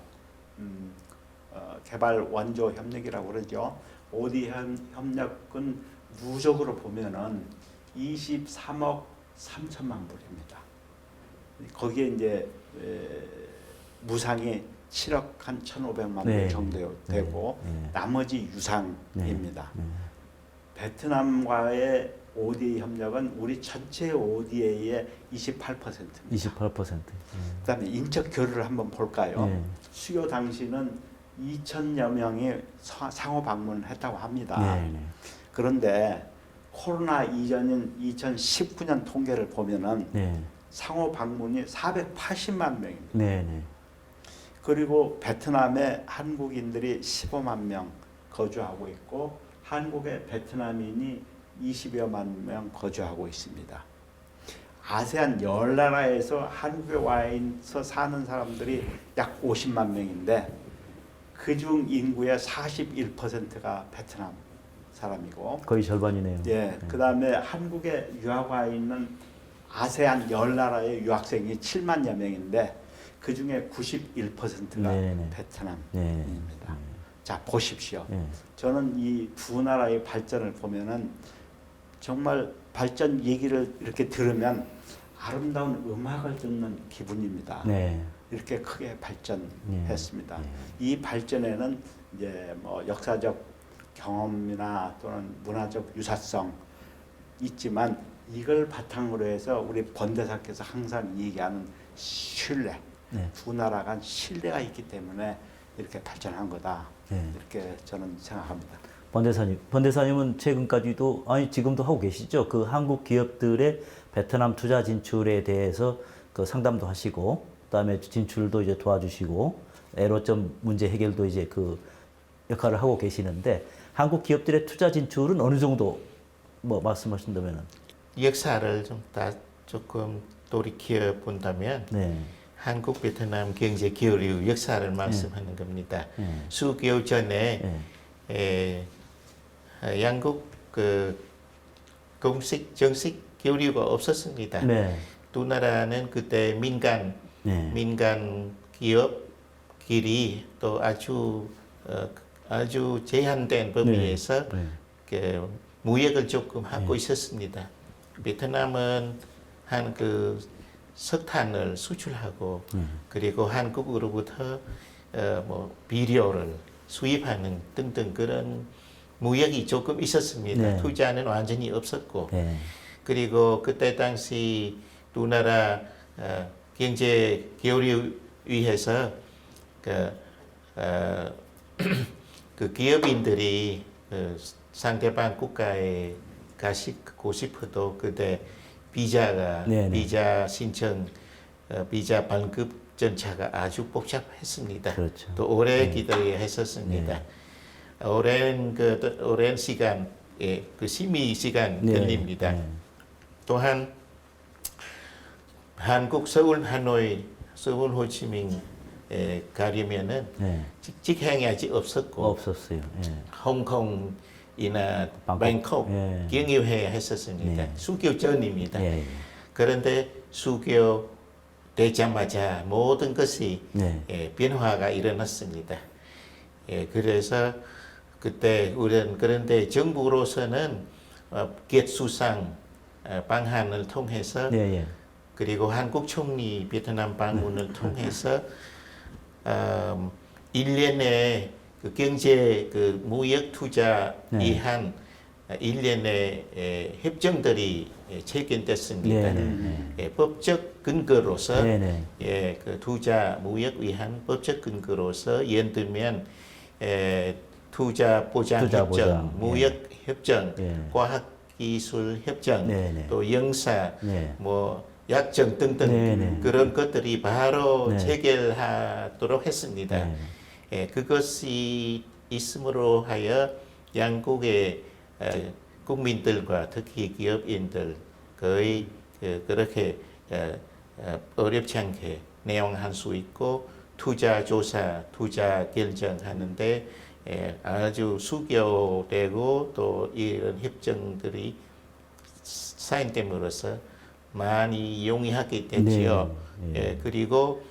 개발 원조 협력이라고 그러죠. ODA 협력은 누적으로 보면은 23억 3천만 불입니다. 거기에 이제 무상이 7억 한 1,500만 불 네. 정도 되고 네. 나머지 유상입니다. 네. 베트남과의 ODA 협력은 우리 전체 ODA의 28%입니다. 28%. 그다음에 인적 교류를 한번 볼까요? 네. 수교 당시는 2,000여 명이 상호 방문을 했다고 합니다. 네. 그런데 코로나 이전인 2019년 통계를 보면은 네. 상호 방문이 480만 명입니다. 네. 그리고 베트남에 한국인들이 15만 명 거주하고 있고 한국에 베트남인이 20여만 명 거주하고 있습니다. 아세안 10나라에서 한국에 와서 사는 사람들이 약 50만 명인데 그중 인구의 41%가 베트남 사람이고 거의 절반이네요. 예, 그다음에 한국에 유학 와 있는 아세안 10나라의 유학생이 7만여 명인데 그중에 91%가 네네. 베트남입니다. 자, 보십시오. 네. 저는 이 두 나라의 발전을 보면은 정말 발전 얘기를 이렇게 들으면 아름다운 음악을 듣는 기분입니다. 네. 이렇게 크게 발전했습니다. 네. 이 발전에는 이제 뭐 역사적 경험이나 또는 문화적 유사성 있지만 이걸 바탕으로 해서 우리 번대사께서 항상 얘기하는 신뢰, 네. 두 나라 간 신뢰가 있기 때문에 이렇게 발전한 거다. 네. 이렇게 저는 생각합니다. 번대사님은 최근까지도 아니 지금도 하고 계시죠. 그 한국 기업들의 베트남 투자 진출에 대해서 그 상담도 하시고, 그다음에 진출도 이제 도와주시고, 애로점 문제 해결도 이제 그 역할을 하고 계시는데, 한국 기업들의 투자 진출은 어느 정도 뭐 말씀하신다면은? 역사를 좀 다 조금 돌이켜 본다면 네. 한국 베트남 경제 교류 역사를 말씀하는 겁니다. 수개월 전에 양국 그 공식 정식 교류가 없었습니다. 네. 두 나라는 그때 민간 네. 민간 기업끼리 또 아주 제한된 범위에서 네. 그 무역을 조금 하고 있었습니다. 베트남은 한 그 석탄을 수출하고 그리고 한국으로부터 뭐 비료를 수입하는 등등 그런 무역이 조금 있었습니다. 네. 투자는 완전히 없었고 네. 그리고 그때 당시 두 나라 경제 교류 위해서 그 기업인들이 상대방 국가에 가고 싶어도 그때 비자가 네네. 비자 신청 비자 발급 절차가 아주 복잡했습니다. 그렇죠. 또 오래 기다려야 했었습니다. 오랜 시간 그 심의 시간 네. 걸립니다. 네. 또한 한국 서울 하노이 서울 호치민에 가려면은 네. 직행이 아직 없었고 없었어요. 예. 홍콩이나 방콕. 뱅콕 예. 경유해야 했었습니다. 네. 수교 전입니다. 예. 그런데 수교 되자마자 모든 것이 네. 변화가 일어났습니다. 그래서 그때 우리는 그런데 정부로서는 get수상 방안을 통해서 예. 예. 그리고 한국 총리 베트남 방문을 통해서 1년에 그 경제 그 무역 투자 위한 일련의 협정들이 체결됐습니다. 법적 근거로서 그 투자 무역 위한 법적 근거로서 예를 들면 투자 보장 협정, 무역 협정, 과학 기술 협정, 또 영사, 뭐 약정 등등 그런 것들이 바로 체결하도록 했습니다. 그것이 있음으로 하여 양국의 국민들과 특히 기업인들 거의 그렇게 어렵지 않게 내용할 수 있고 투자 조사, 투자 결정하는데 아주 수교되고 또 이런 협정들이 사인됨으로써 많이 용이하게 됐지요. 그리고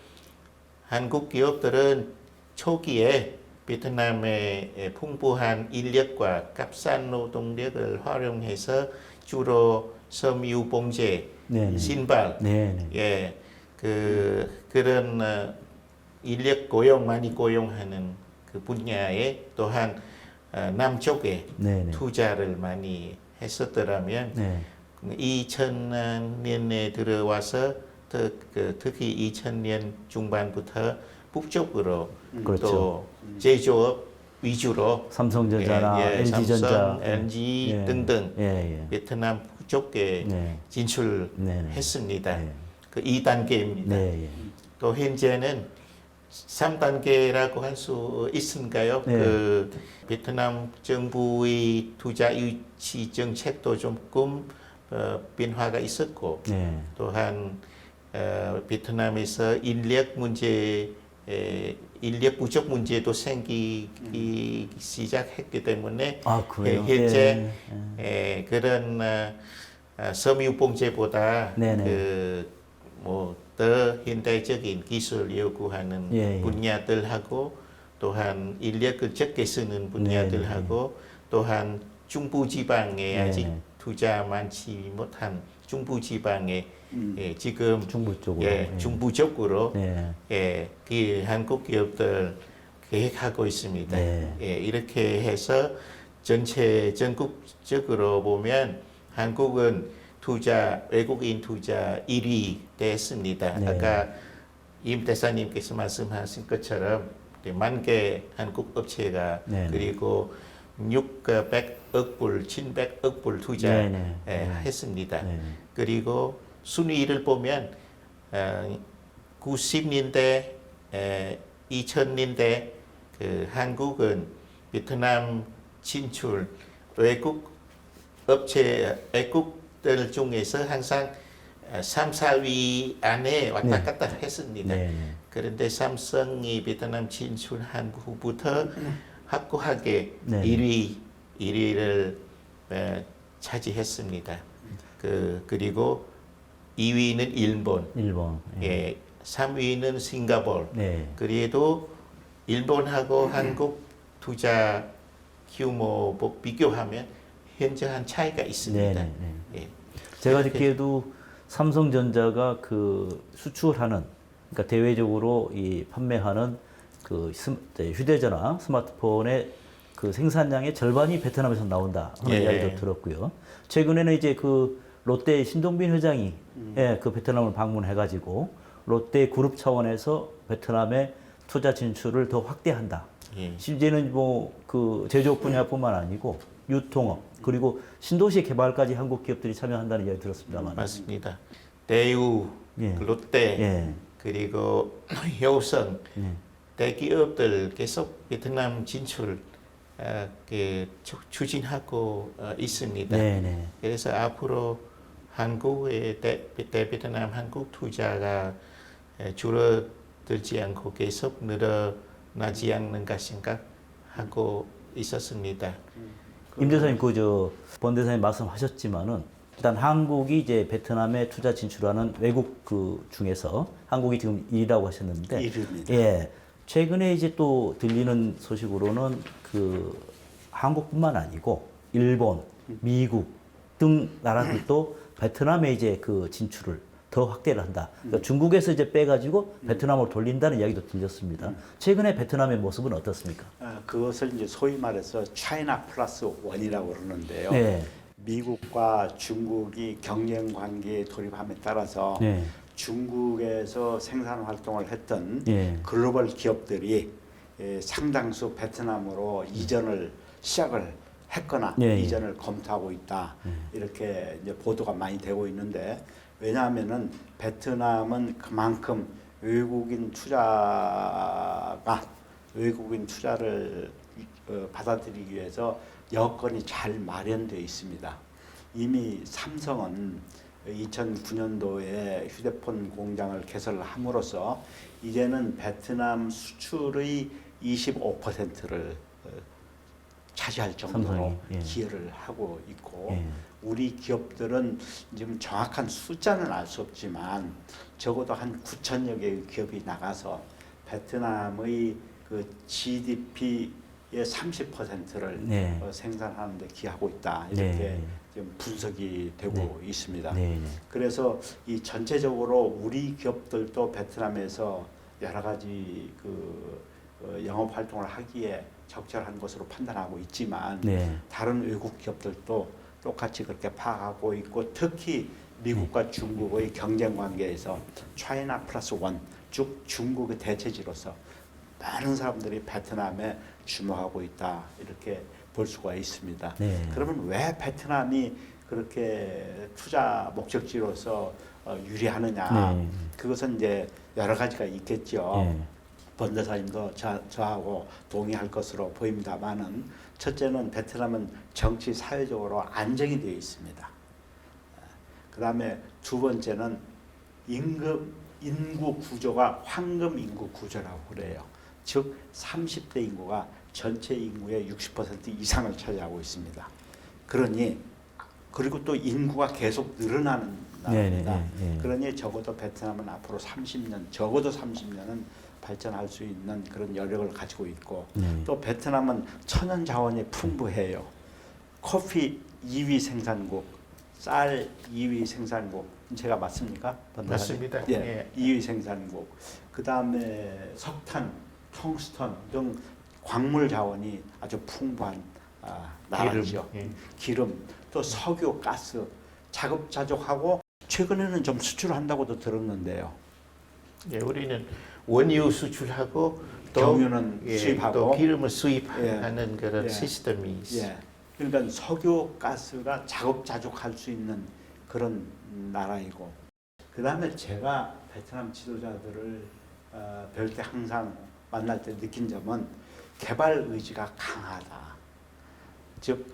한국 기업들은 초기에 베트남의 풍부한 인력과 값싼 노동력을 활용해서 주로 섬유 봉제, 신발, 그런 인력 고용 많이 고용하는 그 분야에 또한 남쪽에 투자를 많이 했었더라면 2000년에 들어와서 특히 2000년 중반부터 북쪽으로 또 제조업 위주로 삼성전자나 LG전자, 삼성, LG 등등 베트남 북쪽에 진출했습니다. 그 2단계입니다. 또 현재는 3단계라고 할 수 있을까요? 그 베트남 정부의 투자 유치 정책도 조금 변화가 있었고 또한 베트남에서 인력 부족 문제도 생기기 시작했기 때문에 현재 그런 섬유 봉제보다 더 현대적인 기술 요구하는 분야들하고 또한 인력을 적게 쓰는 분야들하고 또한 중부지방에 아직 투자 많지 못한 중부지방에 지금 중부 쪽으로 그 한국 기업들 계획하고 있습니다. 이렇게 해서 전체 전국적으로 보면 한국은 외국인 투자 1위 됐습니다. 네. 아까 임 대사님께서 말씀하신 것처럼 10,000개 한국 업체가 네. 그리고 600억 불, 700억 불 투자했습니다. 네. 그리고 순위를 보면 90년대, 2000년대 그 한국은 베트남 진출 외국 외국들 중에서 항상 3, 4위 안에 왔다 갔다 했습니다. 네. 그런데 삼성이 베트남 진출한 후부터 확고하게 네. 1위를 차지했습니다. 그리고 2위는 일본, 일본. 예, 3위는 싱가포르. 네. 그래도 일본하고 한국 투자 규모 비교하면 현저한 차이가 있습니다. 네. 예. 제가 이렇게 듣기에도 삼성전자가 그 수출하는, 그러니까 대외적으로 이 판매하는 그 휴대전화, 스마트폰의 그 생산량의 절반이 베트남에서 나온다 하는 예. 이야기도 들었고요. 최근에는 이제 그 롯데 신동빈 회장이 예, 그 베트남을 방문해가지고 롯데 그룹 차원에서 베트남의 투자 진출을 더 확대한다. 예. 심지어는 뭐 그 제조업 분야뿐만 아니고 유통업 그리고 신도시 개발까지 한국 기업들이 참여한다는 이야기 들었습니다만. 맞습니다. 대우, 예. 롯데, 예. 그리고 효성 예. 대기업들 계속 베트남 진출 추진하고 있습니다. 네네. 그래서 앞으로 한국의 베트남 한국 투자가 줄어들지 않고 계속 늘어나지 않는가 생각하고 있었습니다. 임 대사님 본 대사님 말씀하셨지만은 일단 한국이 이제 베트남에 투자 진출하는 외국 그 중에서 한국이 지금 1위라고 하셨는데 1위입니다. 예. 최근에 이제 또 들리는 소식으로는 그 한국뿐만 아니고 일본, 미국 등 나라들도 베트남에 이제 그 진출을 더 확대를 한다. 그러니까 중국에서 이제 빼가지고 베트남으로 돌린다는 이야기도 들렸습니다. 최근에 베트남의 모습은 어떻습니까? 그것을 이제 소위 말해서 차이나 플러스 원이라고 그러는데요. 네. 미국과 중국이 경쟁 관계에 돌입함에 따라서 네. 중국에서 생산 활동을 했던 예. 글로벌 기업들이 상당수 베트남으로 이전을 시작을 했거나 예, 예. 이전을 검토하고 있다. 이렇게 이제 보도가 많이 되고 있는데 왜냐하면은 베트남은 그만큼 외국인 투자를 받아들이기 위해서 여건이 잘 마련되어 있습니다. 이미 삼성은 2009년도에 휴대폰 공장을 개설을 함으로써 이제는 베트남 수출의 25%를 차지할 정도로 삼성이, 예. 기여를 하고 있고 예. 우리 기업들은 지금 정확한 숫자는 알 수 없지만 적어도 한 9천여 개의 기업이 나가서 베트남의 그 GDP의 30%를 네. 생산하는 데 기여하고 있다. 이렇게 네. 지금 분석이 되고 있습니다. 네. 그래서 이 전체적으로 우리 기업들도 베트남에서 여러 가지 영업 활동을 하기에 적절한 것으로 판단하고 있지만 네. 다른 외국 기업들도 똑같이 그렇게 파악하고 있고 특히 미국과 중국의 경쟁 관계에서 차이나 플러스 원, 즉 중국의 대체지로서 많은 사람들이 베트남에 주목하고 있다 이렇게 볼 수가 있습니다. 네. 그러면 왜 베트남이 그렇게 투자 목적지로서 유리하느냐? 네. 그것은 이제 여러 가지가 있겠죠. 예. 번대사님도 저하고 동의할 것으로 보입니다만은 첫째는 베트남은 정치 사회적으로 안정이 되어 있습니다. 그 다음에 두 번째는 인구 구조가 황금 인구 구조라고 그래요. 즉 30대 인구가 전체 인구의 60% 이상을 차지하고 있습니다. 그리고 또 인구가 계속 늘어나는 나라입니다. 네. 그러니 적어도 베트남은 앞으로 30년은 발전할 수 있는 그런 여력을 가지고 있고 또 베트남은 천연 자원이 풍부해요. 커피 2위 생산국, 쌀 2위 생산국, 제가 맞습니까? 맞습니다. 예, 예. 2위 생산국. 그 다음에 석탄, 텅스턴 등 광물 자원이 아주 풍부한 나라죠. 기름, 또 석유, 가스 자급자족하고 최근에는 좀 수출한다고도 들었는데요. 예, 우리는 원유 수출하고 또 경유는 예, 수입하고 또 기름을 수입하는 예. 그런 예. 시스템이 있어요. 예. 그러니까 석유, 가스가 자급자족할 수 있는 그런 나라이고, 그 다음에 제가 베트남 지도자들을 뵐 때 항상 만날 때 느낀 점은 개발 의지가 강하다. 즉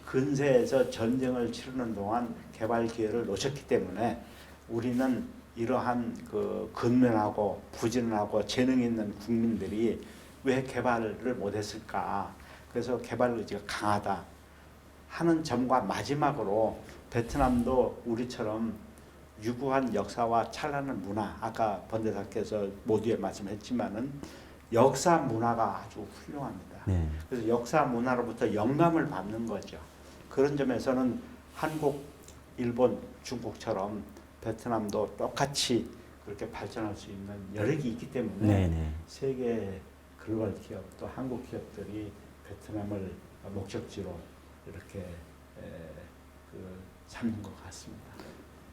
근세에서 전쟁을 치르는 동안 개발 기회를 놓쳤기 때문에 우리는 이러한 그 근면하고 부진하고 재능 있는 국민들이 왜 개발을 못했을까? 그래서 개발 의지가 강하다 하는 점과 마지막으로 베트남도 우리처럼 유구한 역사와 찬란한 문화, 아까 번대사께서 모두에 말씀했지만은 역사 문화가 아주 훌륭합니다. 네. 그래서 역사 문화로부터 영감을 받는 거죠. 그런 점에서는 한국, 일본, 중국처럼 베트남도 똑같이 그렇게 발전할 수 있는 여력이 있기 때문에 네네. 세계 글로벌 기업 또 한국 기업들이 베트남을 목적지로 이렇게 삼는 것 같습니다.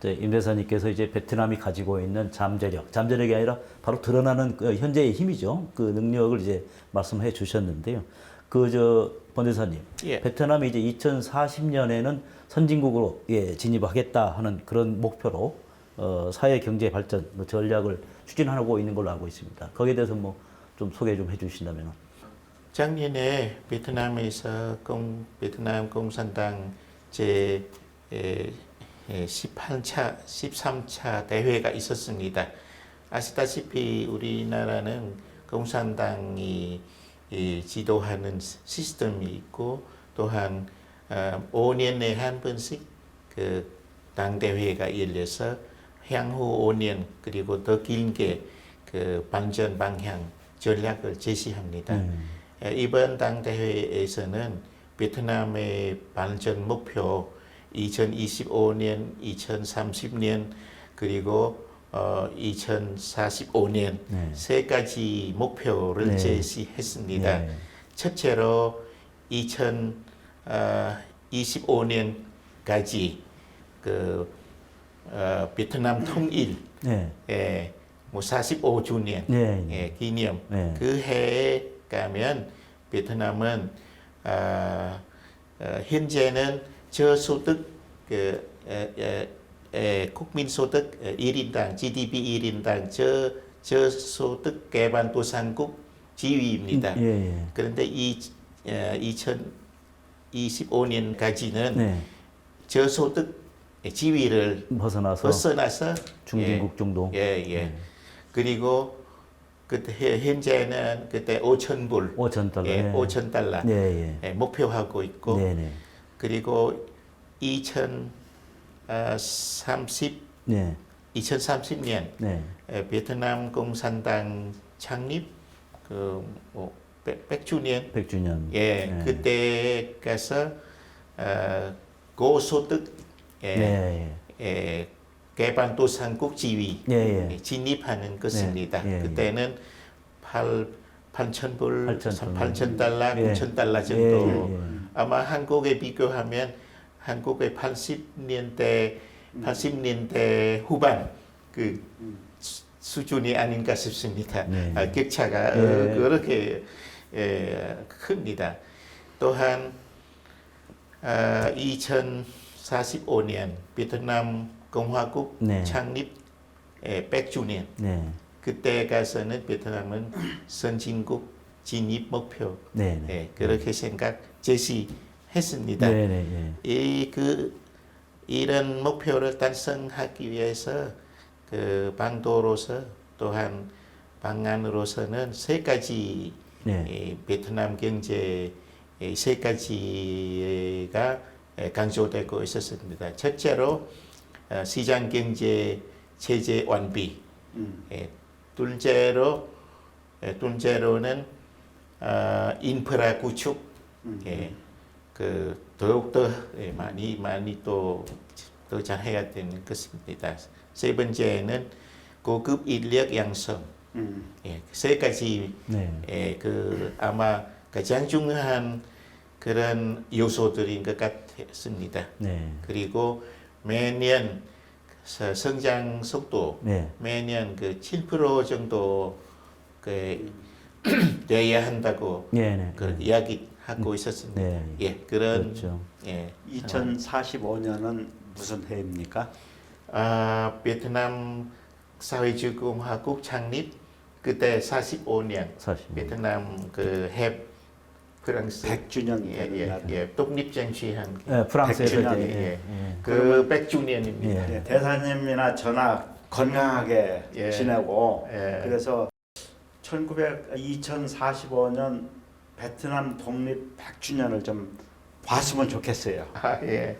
임 대사님께서 이제 베트남이 가지고 있는 잠재력이 아니라 바로 드러나는 그 현재의 힘이죠. 그 능력을 이제 말씀해 주셨는데요. 번 대사님, 예. 베트남이 이제 2040년에는 선진국으로 진입하겠다 하는 그런 목표로 사회 경제 발전 전략을 추진하고 있는 걸로 알고 있습니다. 거기에 대해서 뭐 좀 소개 좀 해주신다면. 작년에 베트남에서 베트남 공산당 제 13차 대회가 있었습니다. 아시다시피 우리나라는 공산당이 지도하는 시스템이 있고 또한 5년에 한 번씩 그 당대회가 열려서 향후 5년 그리고 더 길게 그 발전 방향 전략을 제시합니다. 이번 당대회에서는 베트남의 발전 목표 2025년, 2030년 그리고 2045년 세 가지 목표를 제시했습니다. 첫째로 2025년까지 그 베트남 통일 뭐 45주년 기념 그 해에 가면 베트남은 현재는 저소득 국민소득 1인당 GDP 1인당 저소득 개발도상국 지위입니다. 그런데 2025년까지는 저소득 지위를 벗어나서 중진국 정도. 그리고 그때 현재는 그때 5,000불, 5,000달러, 5,000달러 목표하고 있고, 그리고 2030년 베트남 공산당 창립 뭐 100주년, 그때 가서 고소득 개발도상국 지위 진입하는 것입니다. 그때는 8,000불, 8,000달러, 9,000달러 정도. 아마 한국에 비교하면 한국의 80년대 후반 그 수준이 아닌가 싶습니다. 격차가 그렇게 큽니다. 또한 2045년 베트남 공화국 창립 100주년 그때 가서는 베트남은 선진국 진입 목표 그렇게 생각 제시했습니다. 이런 목표를 달성하기 위해서 그 방도로서 또한 방안으로서는 세 가지 베트남 경제 세 가지가 강조되고 있었습니다. 첫째로 시장 경제 체제 완비, 둘째로는 인프라 구축, 그 더욱더 많이 또 더 잘해야 되는 것입니다. 세 번째는 고급 인력 양성, 세 가지 그 아마 가장 중요한 그런 요소들인 것 같습니다. 네. 그리고 매년 성장 속도 네. 매년 그 7% 정도 그 돼야 한다고 네, 네. 그 이야기하고 있었습니다. 네. 예, 그런 그렇죠. 예, 2045년은 무슨 해입니까? 베트남 사회주의공화국 창립 그때 45년 40. 베트남 그 프랑스 100주년 독립 쟁취한 네, 프랑스에서 100주년, 이제 예. 예. 그 100주년입니다. 예. 예, 대사님이나 저나 건강하게 예. 지내고 예. 그래서 2045년 베트남 독립 100주년을 좀 봤으면 좋겠어요. 예.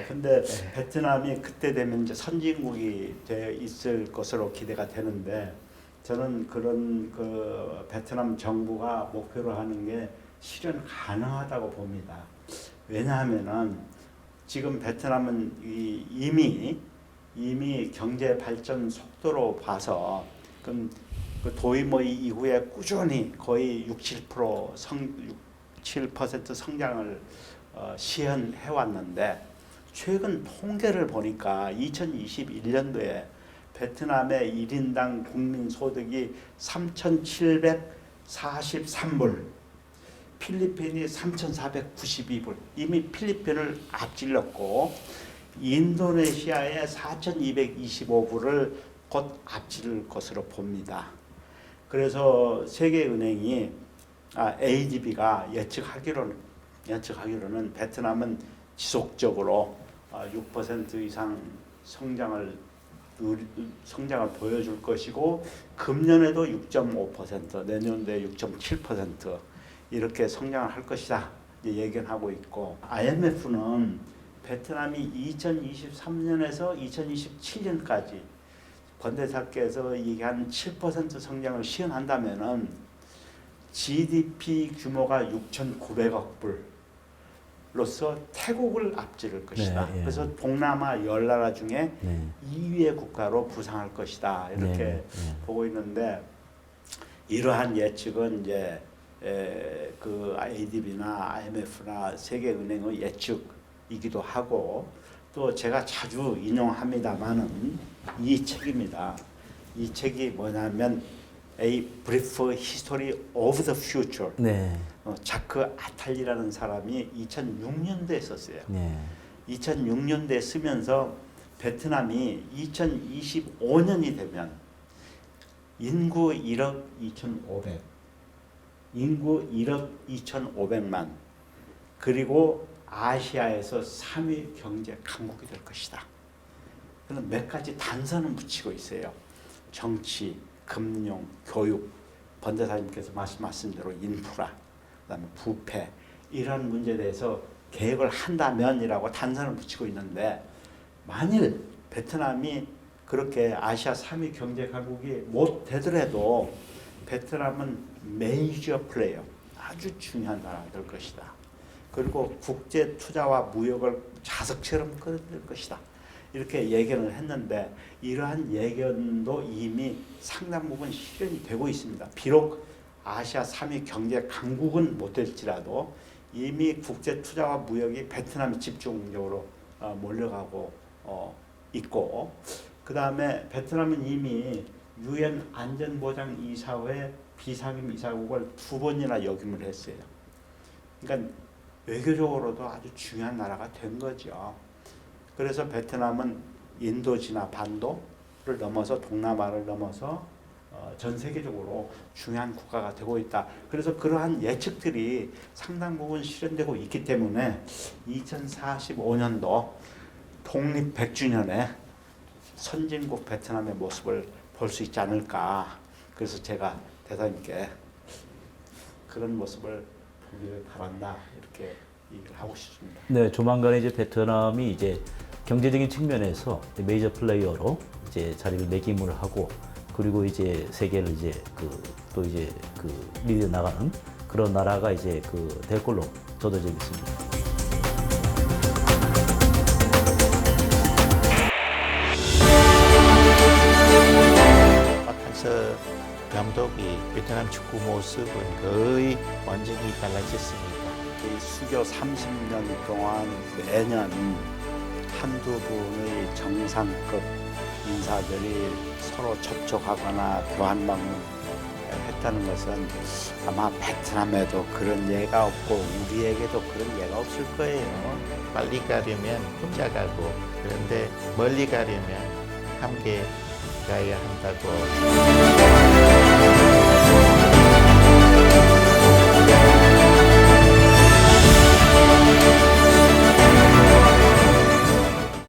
근데 베트남이 그때 되면 이제 선진국이 되어 있을 것으로 기대가 되는데 저는 그런 그 베트남 정부가 목표로 하는 게 실현 가능하다고 봅니다. 왜냐하면은 지금 베트남은 이미 경제 발전 속도로 봐서 그 도이모이 이후에 꾸준히 거의 7% 성장을 시현해 왔는데 최근 통계를 보니까 2021년도에 베트남의 1인당 국민 소득이 3,743불, 필리핀이 3,492불, 이미 필리핀을 앞질렀고 인도네시아의 4,225불을 곧 앞질 것으로 봅니다. 그래서 세계은행이 ADB가 예측하기로는 베트남은 지속적으로 6% 이상 성장을 보여줄 것이고 금년에도 6.5%, 내년도에 6.7% 이렇게 성장을 할 것이다 얘기를 하고 있고 IMF는 베트남이 2023년에서 2027년까지 권대사께서 얘기한 7% 성장을 시현한다면은 GDP 규모가 6,900억 불로서 태국을 앞지를 것이다. 네, 예. 그래서 동남아 10나라 중에 네. 2위의 국가로 부상할 것이다. 이렇게 네, 보고 있는데 이러한 예측은 이제 그 ADB나 IMF나 세계은행의 예측이기도 하고 또 제가 자주 인용합니다만은 이 책입니다. 이 책이 뭐냐면 A Brief History of the Future. 네. 자크 아탈리라는 사람이 2006년도에 썼어요. 네. 2006년도에 쓰면서 베트남이 2025년이 되면 인구 1억 2,500, 인구 1억 2,500만, 그리고 아시아에서 3위 경제 강국이 될 것이다. 그런 몇 가지 단서는 붙이고 있어요. 정치, 금융, 교육, 번대사님께서 말씀하신 대로 인프라, 그다음에 부패 이런 문제에 대해서 계획을 한다면이라고 단서를 붙이고 있는데 만일 베트남이 그렇게 아시아 3위 경제 강국이 못 되더라도 베트남은 메이저 플레이어, 아주 중요한 나라가 될 것이다. 그리고 국제 투자와 무역을 자석처럼 끌어들일 것이다. 이렇게 예견을 했는데 이러한 예견도 이미 상당 부분 실현이 되고 있습니다. 비록 아시아 3위 경제 강국은 못 될지라도 이미 국제 투자와 무역이 베트남에 집중적으로 몰려가고 있고, 그 다음에 베트남은 이미 유엔 안전보장이사회 비상임 이사국을 2번이나 역임을 했어요. 그러니까 외교적으로도 아주 중요한 나라가 된 거죠. 그래서 베트남은 인도지나 반도를 넘어서 동남아를 넘어서 전 세계적으로 중요한 국가가 되고 있다. 그래서 그러한 예측들이 상당 부분 실현되고 있기 때문에 2045년도 독립 100주년에 선진국 베트남의 모습을 볼 수 있지 않을까. 그래서 제가 대사님께 그런 모습을 보기를 바란다. 이렇게 얘기를 하고 싶습니다. 네, 조만간에 이제 베트남이 이제 경제적인 측면에서 메이저 플레이어로 이제 자리를 매김을 하고 그리고 이제 세계를 이제 또 이제 리드 나가는 그런 나라가 이제 될 걸로 저도 믿습니다. 박한서 감독이 베트남 축구 모습은 거의 완전히 달라졌습니다. 이 수교 30년 동안 매년 한두 분의 정상급 인사들이 서로 접촉하거나 교환 방문했다는 것은 아마 베트남에도 그런 예가 없고 우리에게도 그런 예가 없을 거예요. 빨리 가려면 혼자 가고 그런데 멀리 가려면 함께 가야 한다고